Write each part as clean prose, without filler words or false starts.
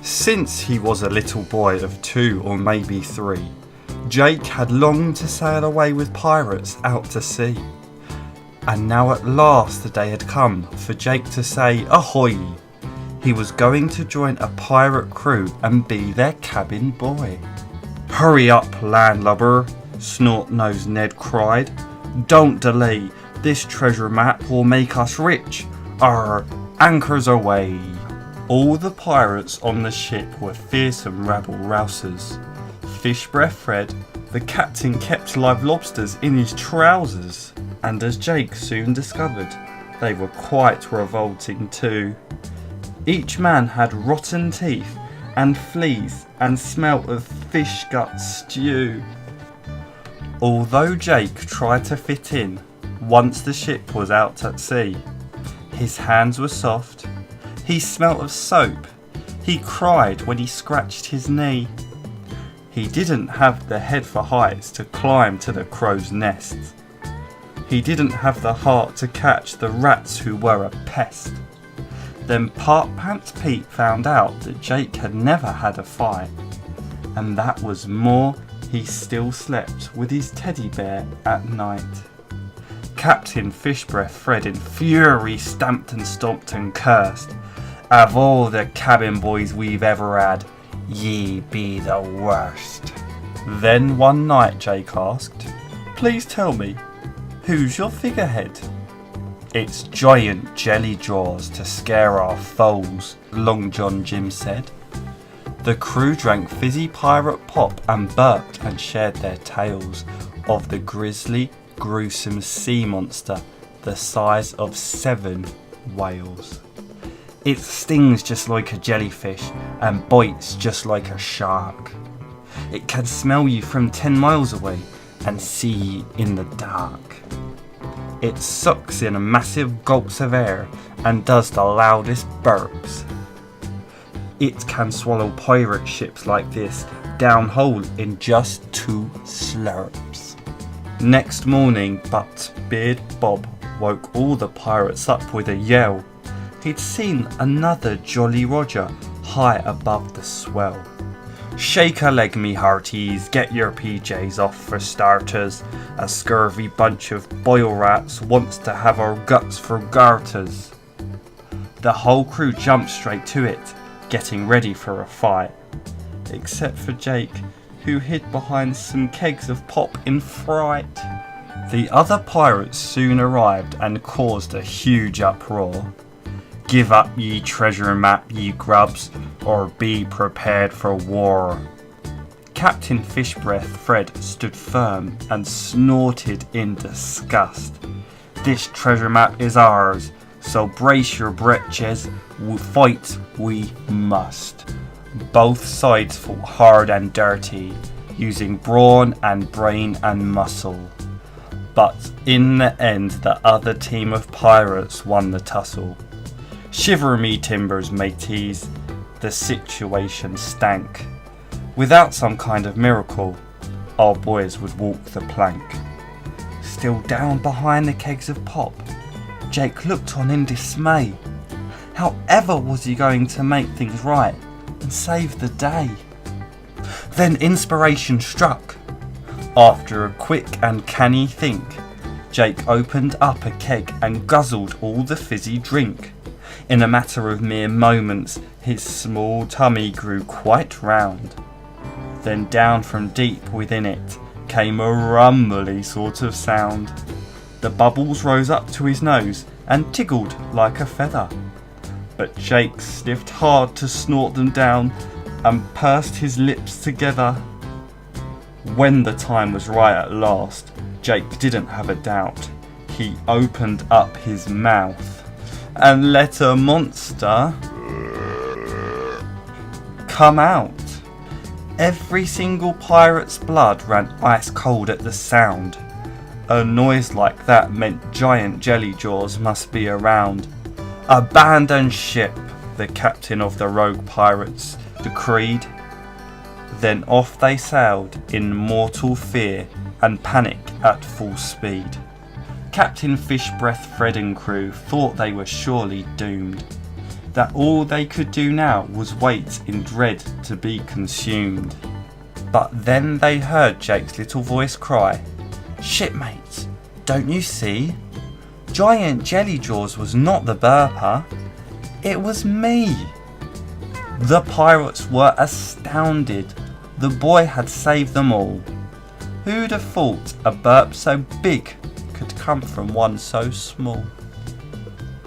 Since he was a little boy of 2 or maybe 3, Jake had longed to sail away with pirates out to sea. And now at last the day had come for Jake to say ahoy. He was going to join a pirate crew and be their cabin boy. "Hurry up, landlubber," Snort-Nosed Ned cried. "Don't delay, this treasure map will make us rich. Arr, anchors away." All the pirates on the ship were fearsome rabble-rousers. Fish Breath Fred, the captain, kept live lobsters in his trousers, and as Jake soon discovered, they were quite revolting too. Each man had rotten teeth and fleas and smelt of fish gut stew. Although Jake tried to fit in once the ship was out at sea, his hands were soft, he smelt of soap, he cried when he scratched his knee. He didn't have the head for heights to climb to the crow's nest. He didn't have the heart to catch the rats who were a pest. Then Part Pants Pete found out that Jake had never had a fight, and that was more, he still slept with his teddy bear at night. Captain Fishbreath Fred in fury stamped and stomped and cursed. "Of all the cabin boys we've ever had, ye be the worst." Then one night Jake asked, "Please tell me, who's your figurehead?" "It's giant jelly jaws to scare our foes," Long John Jim said. The crew drank fizzy pirate pop and burped and shared their tales of the grisly, gruesome sea monster the size of 7 whales. "It stings just like a jellyfish and bites just like a shark. It can smell you from 10 miles away and see you in the dark. It sucks in massive gulps of air and does the loudest burps. It can swallow pirate ships like this down whole in just 2 slurps." Next morning, Butt-Beard Bob woke all the pirates up with a yell. He'd seen another Jolly Roger high above the swell. "Shake a leg, me hearties, get your PJs off for starters. A scurvy bunch of boil rats wants to have our guts for garters." The whole crew jumped straight to it, getting ready for a fight. Except for Jake, who hid behind some kegs of pop in fright. The other pirates soon arrived and caused a huge uproar. "Give up ye treasure map, ye grubs, or be prepared for war." Captain Fishbreath Fred stood firm and snorted in disgust. "This treasure map is ours, so brace your britches, fight we must." Both sides fought hard and dirty, using brawn and brain and muscle. But in the end, the other team of pirates won the tussle. Shiver me timbers, mateys, the situation stank. Without some kind of miracle, our boys would walk the plank. Still down behind the kegs of pop, Jake looked on in dismay. How ever was he going to make things right and save the day? Then inspiration struck. After a quick and canny think, Jake opened up a keg and guzzled all the fizzy drink. In a matter of mere moments, his small tummy grew quite round. Then down from deep within it came a rumbly sort of sound. The bubbles rose up to his nose and tickled like a feather. But Jake sniffed hard to snort them down and pursed his lips together. When the time was right at last, Jake didn't have a doubt. He opened up his mouth and let a monster come out. Every single pirate's blood ran ice cold at the sound. A noise like that meant giant jelly jaws must be around. "Abandon ship," the captain of the rogue pirates decreed. Then off they sailed in mortal fear and panic at full speed. Captain Fishbreath Fred and crew thought they were surely doomed. that all they could do now was wait in dread to be consumed. But then they heard Jake's little voice cry, "Shipmates, don't you see? Giant Jellyjaws was not the burper, it was me." The pirates were astounded. The boy had saved them all. Who'd have thought a burp so big could come from one so small?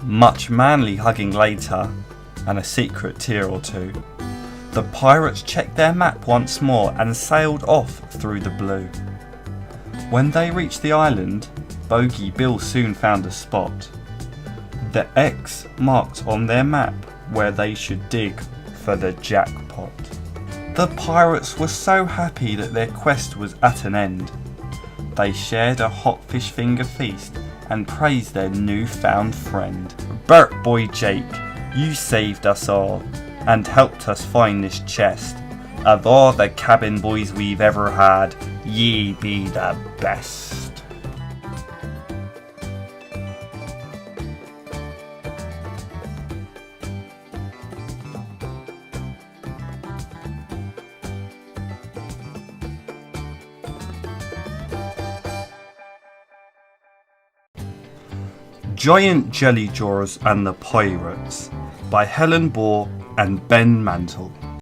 Much manly hugging later, and a secret tear or two, the pirates checked their map once more and sailed off through the blue. When they reached the island, Bogey Bill soon found a spot. The X marked on their map where they should dig for the jackpot. The pirates were so happy that their quest was at an end. They shared a hot fish finger feast and praised their newfound friend. "Bert boy Jake, you saved us all and helped us find this chest. Of all the cabin boys we've ever had, ye be the best." Giant Jellyjaws and the Pirates by Helen Bohr and Ben Mantle.